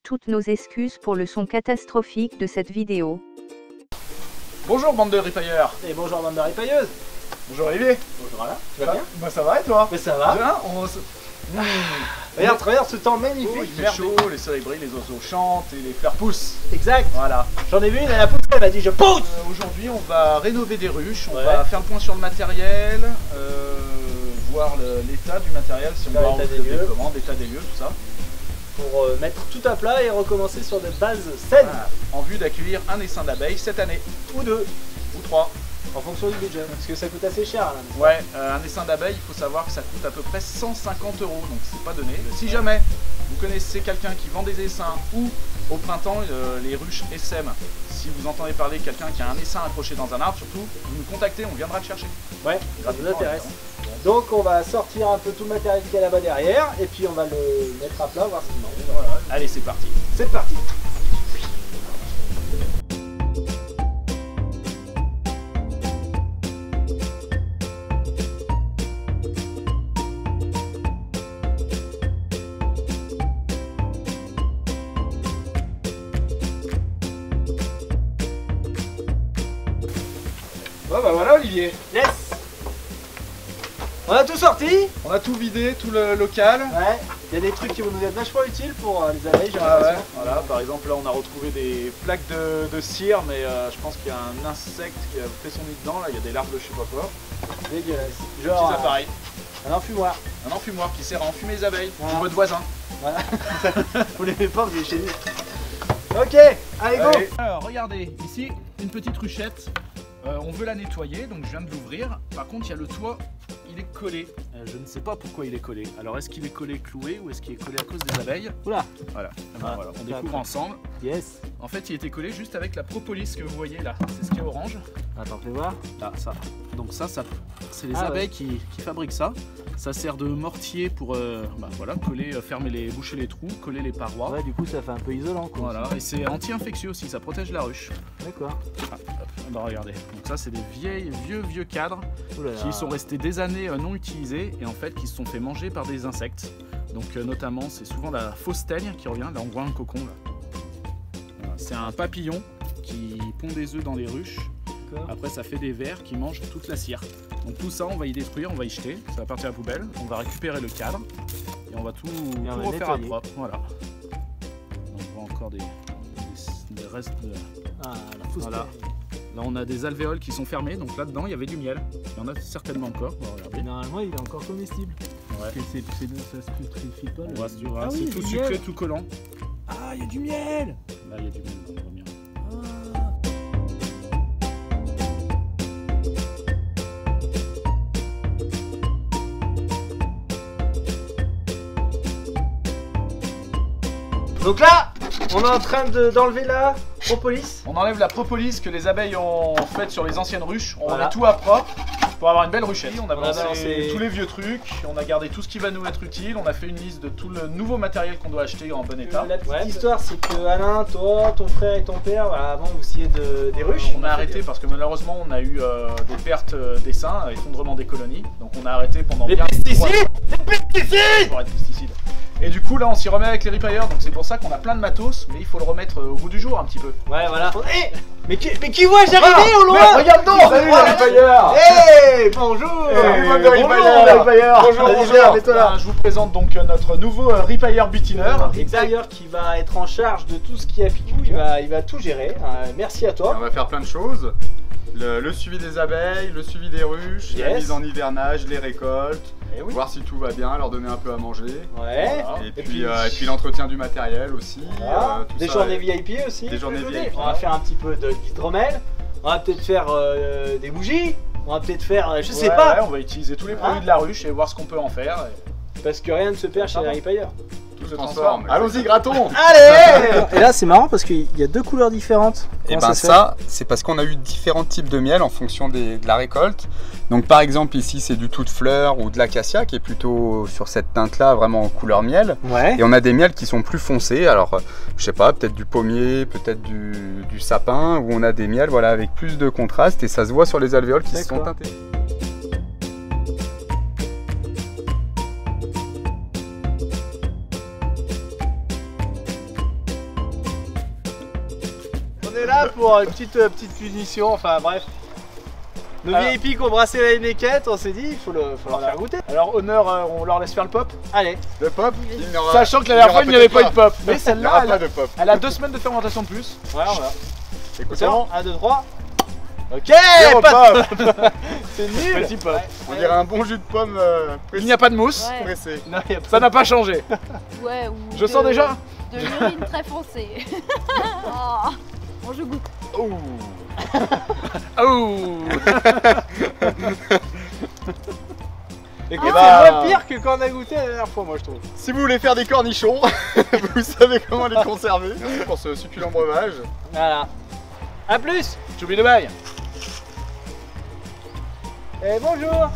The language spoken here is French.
toutes nos excuses pour le son catastrophique de cette vidéo. Bonjour bande de ripailleurs. Et bonjour bande de ripailleuses. Bonjour Olivier. Bonjour Alain, tu vas bien? Bah ça va et toi? Mais ça va. Bien, Regarde ce temps magnifique. Oh, il fait chaud, les soleils brillent, les oiseaux chantent et les fleurs poussent. Exact. Voilà. J'en ai vu une, elle a poussé, elle m'a dit je pousse. Aujourd'hui on va rénover des ruches, on Ouais. va faire le point sur le matériel, voir l'état du matériel, si on Faire va l'état en des lieux. commandes, l'état des lieux, tout ça. Pour mettre tout à plat et recommencer sur des bases saines. Voilà. En vue d'accueillir un essaim d'abeilles cette année. Ou deux, Ou 3. en fonction du budget. Parce que ça coûte assez cher Alain. Ouais, un essaim d'abeilles, il faut savoir que ça coûte à peu près 150 €, donc c'est pas donné. Si jamais vous connaissez quelqu'un qui vend des essaims ou au printemps les ruches SM, si vous entendez parler de quelqu'un qui a un essaim accroché dans un arbre, surtout, vous nous contactez, on viendra le chercher. Ouais, ça nous intéresse. Évidemment. Donc on va sortir un peu tout le matériel qu'il y a là-bas derrière et puis on va le mettre à plat, voir ce qu'il manque. Voilà. Allez, c'est parti. C'est parti. Bon bah voilà Olivier. Yes. On a tout sorti. On a tout vidé, tout le local. Ouais, il y a des trucs qui vont nous être vachement utiles pour les abeilles, j'ai Ah ouais, l'impression. voilà, par exemple là on a retrouvé des plaques de cire, mais je pense qu'il y a un insecte qui a fait son nid dedans, là il y a des larves de je sais pas quoi. Dégueulasse. Des Genre petits appareils. un enfumoir. Un enfumoir qui sert à enfumer les abeilles, Voilà. ou votre voisin. Voilà. Vous l'aimez pas, vous êtes chez nous. Ok, allez go. Allez. Alors regardez, ici une petite ruchette. On veut la nettoyer, donc je viens de l'ouvrir. Par contre il y a le toit, il est collé. Je ne sais pas pourquoi il est collé. Alors est-ce qu'il est collé cloué ou est-ce qu'il est collé à cause des abeilles? Oula. Voilà. Ah, Voilà. On d'accord. découvre ensemble. Yes. En fait il était collé juste avec la propolis que vous voyez là. C'est ce qui est orange. Attends, fais voir. Là, ça. Donc ça c'est les Ah, abeilles ouais. qui fabriquent ça. Ça sert de mortier pour voilà, coller, fermer boucher les trous, coller les parois. Ouais, du coup, ça fait un peu isolant, quoi. Voilà, et c'est anti-infectieux aussi, ça protège la ruche. D'accord. Ah, hop, bah regardez, donc ça c'est des vieux cadres Oula. qui sont restés des années non utilisés et en fait qui se sont fait manger par des insectes. Donc notamment c'est souvent la fausse teigne qui revient, là on voit un cocon là. Voilà, c'est un papillon qui pond des œufs dans les ruches. Après ça fait des vers qui mangent toute la cire. Donc tout ça on va y détruire, on va y jeter, ça va partir à la poubelle, on va récupérer le cadre et on va tout on va refaire à nettoyer. propre. Voilà. On voit encore des restes de... Ah, la fausse Voilà. teigne. Là on a des alvéoles qui sont fermées, donc là-dedans il y avait du miel. Il y en a certainement encore, on va regarder. Normalement, il est encore comestible. Ouais. Ça se putrifie pas. On va se dire, Ah c'est oui, tout du sucré, miel. tout collant. Ah, il y a du miel. Là il y a du miel, on voit bien. Donc là, on est en train d'enlever la propolis. On enlève la propolis que les abeilles ont faite sur les anciennes ruches. On Voilà. remet tout à propre pour avoir une belle ruchette. On a balancé balancé tous les vieux trucs, on a gardé tout ce qui va nous être utile, on a fait une liste de tout le nouveau matériel qu'on doit acheter en bon état. La petite histoire, c'est que Alain, toi, ton frère et ton père, voilà, avant vous sciez des ruches. On a arrêté parce que malheureusement on a eu des pertes d'essaims, effondrement des colonies. Donc on a arrêté pendant Les bien pesticides 3 ans. Les pesticides. Pour être pesticides. Et du coup là on s'y remet avec les ripailleurs, donc c'est pour ça qu'on a plein de matos, mais il faut le remettre au goût du jour un petit peu. Ouais, voilà. Eh, mais qui vois-je arriver au loin? Mais regarde donc. Salut les ripailleurs. Hey, bonjour. Salut, Bonjour, bande de ripailleurs. Bonjour, Vas-y, bonjour. viens, mets-toi là. Je vous présente donc notre nouveau ripailleur butineur. Et d'ailleurs qui va être en charge de tout ce qui est apicou, il va tout gérer. Merci à Et toi. on va faire plein de choses. Le suivi des abeilles, le suivi des ruches, la Yes. mise en hivernage, les récoltes, Eh oui. voir si tout va bien, leur donner un peu à manger. Ouais. Voilà. Et puis l'entretien du matériel aussi. Voilà. tout Des ça. journées VIP aussi. Des journées VIP. On va faire un petit peu d'hydromel. On va peut-être faire des bougies. On va peut-être faire, je sais Ouais, pas. ouais, on va utiliser tous les produits de la ruche et voir ce qu'on peut en faire. Parce que rien ne se perd chez les ripailleurs. Tout se transforme. Allons-y, grattons. Allez. Et là c'est marrant parce qu'il y a deux couleurs différentes. Et Comment ben se fait ça, c'est parce qu'on a eu différents types de miel en fonction de la récolte. Donc par exemple ici c'est du tout de fleurs ou de l'acacia qui est plutôt sur cette teinte là, vraiment en couleur miel. Ouais. Et on a des miels qui sont plus foncés, alors je sais pas, peut-être du pommier, peut-être du sapin, où on a des miels voilà, avec plus de contraste et ça se voit sur les alvéoles qui se sont D'accord. teintées. est là pour une petite punition, enfin bref. Nos VIP qui ont brassé la néquette, on s'est dit, il faut leur faire goûter. Alors honneur, on leur laisse faire le pop. Allez. Le pop, il n'aura- Sachant que la il dernière fois, il n'y avait peut-être pas eu de pop. Mais Il n'y celle-là, aura pas de pop. elle a 2 semaines de fermentation de plus. Voilà, voilà. C'est Écoutons. bon, 1, 2, 3. Ok, Zéro pas de pop. pop. C'est nul. Petit pop. On dirait un bon jus de pomme Il n'y a pas de mousse. Ouais. pressé. Non, y a pas Ça n'a pas changé. Ouais, ou Je sens déjà. de l'urine très foncée. Oh. Bon, je goûte. Ouh. Oh. Écoute, Eh bah, c'est moins pire que quand on a goûté la dernière fois, moi je trouve. Si vous voulez faire des cornichons, vous savez comment les conserver. Merci pour ce succulent breuvage. Voilà. A plus. J'oublie de bail. Et bonjour.